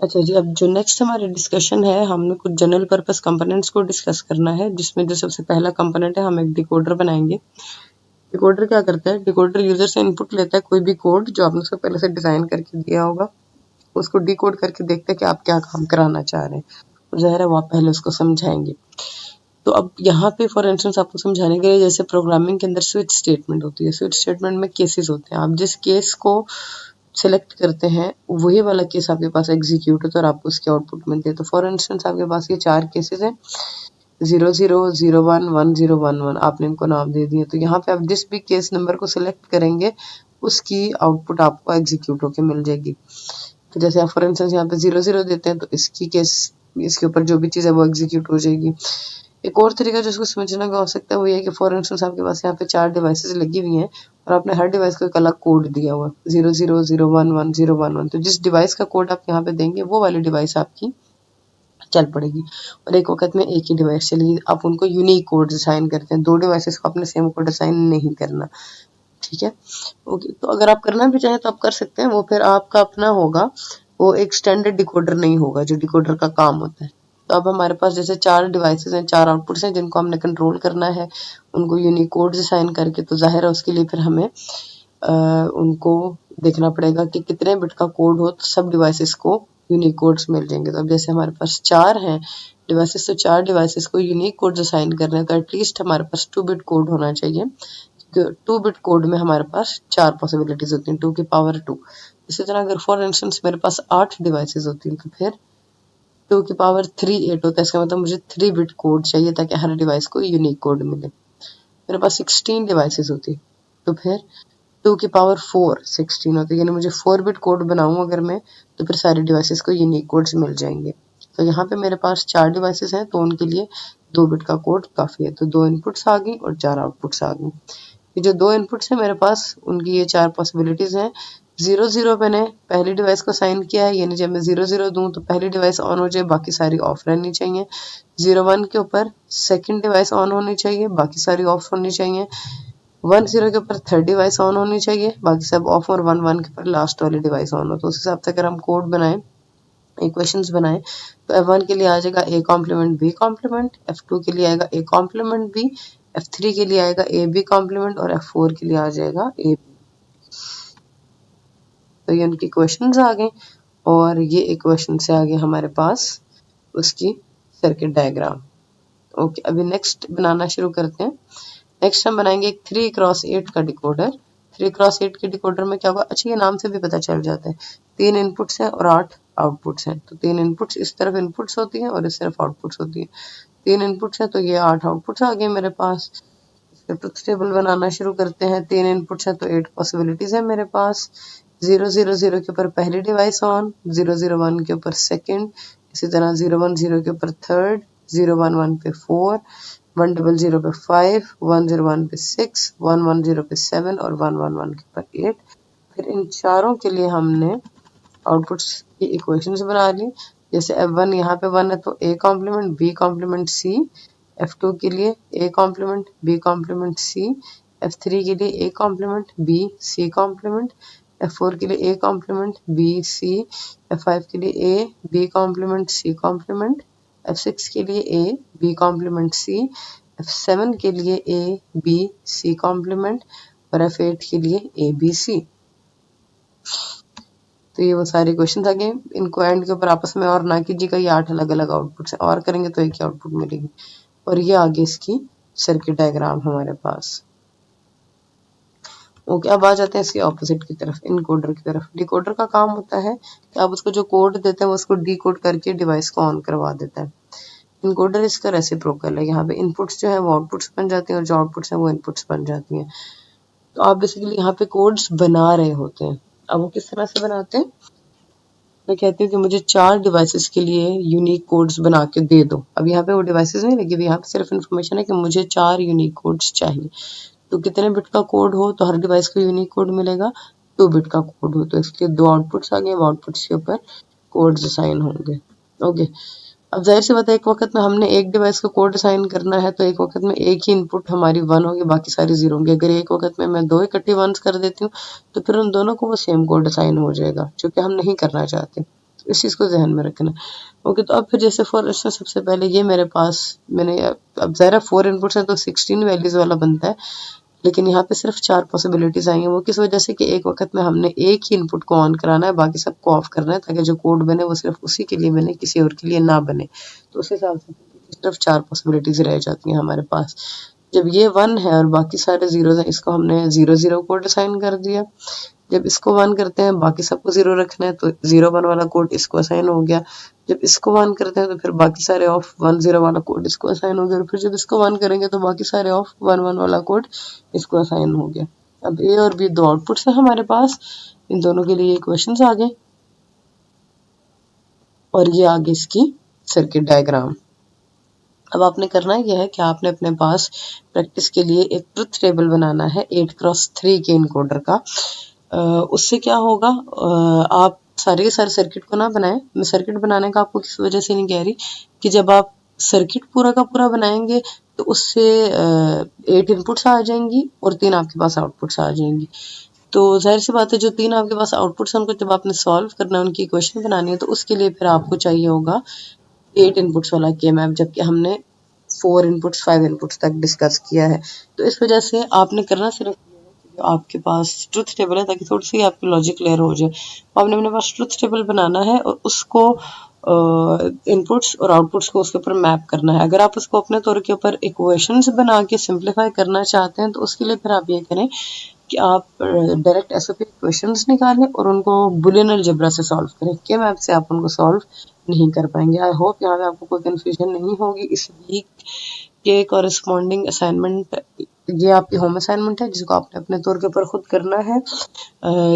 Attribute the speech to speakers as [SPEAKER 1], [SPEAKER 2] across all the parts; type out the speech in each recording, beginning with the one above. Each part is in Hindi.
[SPEAKER 1] अच्छा जी, अब जो नेक्स्ट हमारी डिस्कशन है, हमने कुछ जनरल पर्पस कंपोनेंट्स को डिस्कस करना है, जिसमें जो सबसे पहला कंपोनेंट है, हम एक डिकोडर बनाएंगे। डिकोडर क्या करता है? डिकोडर यूजर से इनपुट लेता है कोई भी कोड जो आपने उसको पहले से डिजाइन करके दिया होगा, उसको डिकोड करके देखते हैं कि आप क्या काम कराना चाह रहे हैं, और ज़ाहिर है वो आप पहले उसको समझाएंगे। तो अब यहाँ पे फॉर इंस्टेंस आपको समझाने के लिए, जैसे प्रोग्रामिंग के अंदर स्विच स्टेटमेंट होती है, स्विच स्टेटमेंट में केसेस होते हैं, आप जिस केस को सेलेक्ट करते हैं वही वाला केस आपके पास एग्जीक्यूट होता है और आपको उसके आउटपुट मिलते हैं। तो फॉर इंस्टेंस आपके पास ये 4 केसेस हैं, 00, 01, 10, 11, आपने इनको नाम दे दिए। तो यहाँ पे आप जिस भी केस नंबर को सिलेक्ट करेंगे उसकी आउटपुट आपको एग्जीक्यूट होके मिल जाएगी। तो जैसे आप फॉर इंस्टेंस यहाँ पे 00 देते हैं तो इसकी केस, इसके ऊपर जो भी चीज़ है वो एग्जीक्यूट हो जाएगी। एक और तरीका जो इसको समझने का हो सकता है वो ये है कि फॉर इंस्टेंस आपके पास यहाँ पे 4 डिवाइसेस लगी हुई हैं और आपने हर डिवाइस को एक अलग कोड दिया हुआ है, 00, 01, 10, 11। तो जिस डिवाइस का कोड आप यहाँ पे देंगे वो वाली डिवाइस आपकी चल पड़ेगी, और एक वक्त में एक ही डिवाइस चलेगी। आप उनको यूनिक कोड असाइन करते हैं, 2 डिवाइसेस को आपने सेम कोड असाइन नहीं करना, ठीक है। ओके, तो अगर आप करना भी चाहें तो आप कर सकते हैं, वो फिर आपका अपना होगा, वो एक स्टैंडर्ड डिकोडर नहीं होगा जो डिकोडर का काम होता है। तो अब हमारे पास जैसे 4 डिवाइसेस हैं, 4 आउटपुट्स हैं जिनको हमने कंट्रोल करना है, उनको यूनिक कोड्स असाइन करके। तो जाहिर है उसके लिए फिर हमें उनको देखना पड़ेगा कि कितने बिट का कोड हो तो सब डिवाइसेस को यूनिक कोड्स मिल जाएंगे। तो अब जैसे हमारे पास 4 हैं डिवाइसेस, तो 4 डिवाइसेस को यूनिक कोड्स असाइन करने हैं, तो एटलीस्ट हमारे पास 2 बिट कोड होना चाहिए। 2 बिट कोड में हमारे पास 4 पॉसिबिलिटीज होती हैं, 2 की पावर 2। इसी तरह अगर फॉर इंस्टेंस मेरे पास 8 डिवाइसेस होती हैं तो फिर 2 की पावर 3 8 होता है। इसका मतलब मुझे 3 बिट कोड चाहिए ताकि हर डिवाइस को यूनिक कोड मिले। मेरे पास 16 डिवाइसेस होती तो फिर 2 की पावर 4 16 होती है, यानी मुझे 4 बिट कोड बनाऊं अगर मैं, तो फिर सारी डिवाइसेस को यूनिक कोड्स मिल जाएंगे। तो यहाँ पे मेरे पास 4 डिवाइसेस हैं तो उनके लिए 2 बिट का कोड काफ़ी है। तो 2 इनपुट्स आ गई और 4 आउटपुट्स आ गई। ये जो 2 इनपुट्स हैं मेरे पास, उनकी ये 4 पॉसिबिलिटीज़ हैं। 00 मैंने पहली डिवाइस को असाइन किया है, यानी जब मैं 00 दूँ तो पहली डिवाइस ऑन हो जाए, बाकी सारी ऑफ रहनी चाहिए। 01 के ऊपर सेकंड डिवाइस ऑन होनी चाहिए, बाकी सारी ऑफ होनी चाहिए। 10 के ऊपर थर्ड डिवाइस ऑन होनी चाहिए, बाकी सब ऑफ, और 11 के ऊपर लास्ट वाली डिवाइस ऑन हो। तो उस हिसाब से अगर हम कोड बनाएं, इक्वेशंस बनाएं, तो F1 के लिए आ जाएगा A complement B complement, F2 के लिए आएगा A कॉम्प्लीमेंट B, F3 के लिए आएगा A B कॉम्प्लीमेंट, और F4 के लिए आ जाएगा A। तो ये उनकी इक्वेशंस आ गए, और ये इक्वेशन से आगे हमारे पास उसकी सर्किट डायग्राम। ओके, अभी नेक्स्ट बनाना शुरू करते हैं। नेक्स्ट हम बनाएंगे एक 3x8 का डिकोडर। 3x8 के डिकोडर में क्या होगा, अच्छा ये नाम से भी पता चल जाता है, 3 इनपुट्स हैं और 8 आउटपुट्स हैं। तो 3 इनपुट्स, इस तरफ इनपुट्स होती हैं और इस तरफ आउटपुट्स होती हैं। 3 इनपुट्स हैं तो ये 8 आउटपुट्स आ गए मेरे पास। ट्रुथ टेबल बनाना शुरू करते हैं। 3 इनपुट्स हैं तो 8 पॉसिबिलिटीज है मेरे पास। 000 के ऊपर पहली डिवाइस ऑन, 001 के ऊपर सेकंड, इसी तरह 010 के ऊपर थर्ड, 011 पे 4, 100 पे 5, 101 पे 6, 110 पे 7 और 111 के ऊपर 8। फिर इन चारों के लिए हमने आउटपुट्स की इक्वेशंस बना ली। जैसे F1 यहाँ पे 1 है तो A complement B complement C, F2 के लिए A complement B complement C, F3 के लिए A complement B C complement, F4 के लिए A complement B C, F5 के लिए A B complement C complement, F6 के लिए A B complement C, F7 के लिए A B C कॉम्प्लीमेंट, और F8 के लिए A B C। तो ये वो सारे क्वेश्चन आ गए। इनको एंड के ऊपर आपस में और ना कीजिएगा, ये 8 अलग अलग आउटपुट है, और करेंगे तो एक ही आउटपुट मिलेगी। और ये आगे इसकी सर्किट डायग्राम हमारे पास। ओके, अब आ जाते हैं इसके ऑपोजिट की तरफ, इनकोडर की तरफ। डिकोडर का काम होता है कि आप उसको जो कोड देते हैं वो उसको डिकोड करके डिवाइस को ऑन करवा देता है। इनकोडर इसका रेसिप्रोकल है, यहाँ पे इनपुट्स जो है वो आउटपुट्स बन जाते हैं और जो आउटपुट्स हैं वो इनपुट्स बन जाती हैं। तो आप बेसिकली यहाँ पे कोड्स बना रहे होते हैं। अब वो किस तरह से बनाते हैं, मैं कहती हूँ कि मुझे 4 डिवाइसेस के लिए यूनिक कोड्स बना के दे दो। अब यहाँ पे वो डिवाइसेस नहीं लगी हुई, यहाँ पे सिर्फ इन्फॉर्मेशन है कि मुझे 4 यूनिक कोड्स चाहिए। तो कितने बिट का कोड हो तो हर डिवाइस को यूनिक कोड मिलेगा, 2 बिट का कोड हो तो इसके 2 आउटपुट्स आ गए, आउटपुट्स के ऊपर कोड्स असाइन होंगे। ओके, अब जाहिर सी बात है एक वक्त में हमने एक डिवाइस को कोड असाइन करना है तो एक वक्त में एक ही इनपुट हमारी 1 होगी, बाकी सारी 0 होंगी। अगर एक वक्त में मैं 2 इकट्ठी 1s कर देती हूँ तो फिर उन दोनों को वो सेम कोड असाइन हो जाएगा, जो कि हम नहीं करना चाहते। इस चीज़ को ध्यान में रखना। ओके, तो अब फिर जैसे फॉर इंस्टेंस सबसे पहले ये मेरे पास मैंने अब ज़रा 4 इनपुट्स हैं तो 16 वैल्यूज़ वाला बनता है, लेकिन यहाँ पे सिर्फ 4 पॉसिबिलिटीज़ आई हैं। वो किस वजह से कि एक वक्त में हमने एक ही इनपुट को ऑन कराना है, बाकी सबको ऑफ करना है, ताकि जो कोड बने वो सिर्फ उसी के लिए बने, किसी और के लिए ना बने। तो उस हिसाब से सिर्फ 4 पॉसिबिलिटीज़ रह जाती हैं हमारे पास। जब ये 1 है और बाकी सारे ज़ीरोज़ हैं, इसको हमने 0 0 कोड असाइन कर दिया। जब इसको 1 करते हैं, बाकी सबको 0 रखना है, तो 0 1 वाला कोड इसको असाइन हो गया। जब इसको 1 करते हैं तो फिर बाकी सारे ऑफ 1 0 वाला कोड इसको असाइन हो गया, और फिर जब इसको 1 करेंगे तो बाकी सारे ऑफ 1 1 वाला कोड इसको असाइन हो गया। अब ए और बी दो आउटपुट्स हैं हमारे पास, इन दोनों के लिए क्वेश्चंस आ गए, और ये आगे इसकी सर्किट डायग्राम। अब आपने करना यह है कि आपने अपने पास प्रैक्टिस के लिए एक ट्रुथ टेबल बनाना है 8x3 के इनकोडर का। उससे क्या होगा, आप सारे के सारे सर्किट को ना बनाएं। मैं सर्किट बनाने का आपको किस वजह से नहीं कह रही कि जब आप सर्किट पूरा का पूरा बनाएंगे तो उससे 8 इनपुट्स आ जाएंगी और 3 आपके पास आउटपुट्स आ जाएंगी। तो जाहिर सी बात है, जो 3 आपके पास आउटपुट्स हैं उनको जब आपने सॉल्व करना है, उनकी इक्वेशन बनानी है, तो उसके लिए फिर आपको चाहिए होगा 8 इनपुट्स वाला के मैप, जबकि हमने 4 इनपुट्स 5 इनपुट्स तक डिस्कस किया है। तो इस वजह से आपने करना सिर्फ आपके पास ट्रुथ टेबल है, ताकि थोड़ी सी आपकी लॉजिक क्लियर हो जाए। आपने अपने पास ट्रुथ टेबल बनाना है और उसको इनपुट्स और आउटपुट्स को उसके ऊपर मैप करना है। अगर आप उसको अपने तौर के ऊपर इक्वेशंस बना के सिंप्लीफाई करना चाहते हैं, तो उसके लिए फिर आप ये करें कि आप डायरेक्ट एसओपी क्वेश्चंस निकालें और उनको बुलियन अलजेब्रा से सॉल्व करें। के मैप से आप उनको सॉल्व नहीं कर पाएंगे। आई होप यहाँ पे आपको कोई कंफ्यूजन नहीं होगी। इस वीक के कॉरेस्पॉन्डिंग असाइनमेंट, ये आपकी होम असाइनमेंट है जिसको आपने अपने तौर के ऊपर खुद करना है।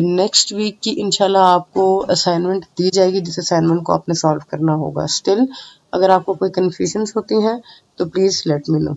[SPEAKER 1] नेक्स्ट वीक की इंशाल्लाह आपको असाइनमेंट दी जाएगी, जिस असाइनमेंट को आपने सॉल्व करना होगा। स्टिल अगर आपको कोई कंफ्यूजन होती हैं तो प्लीज़ लेट मी नो।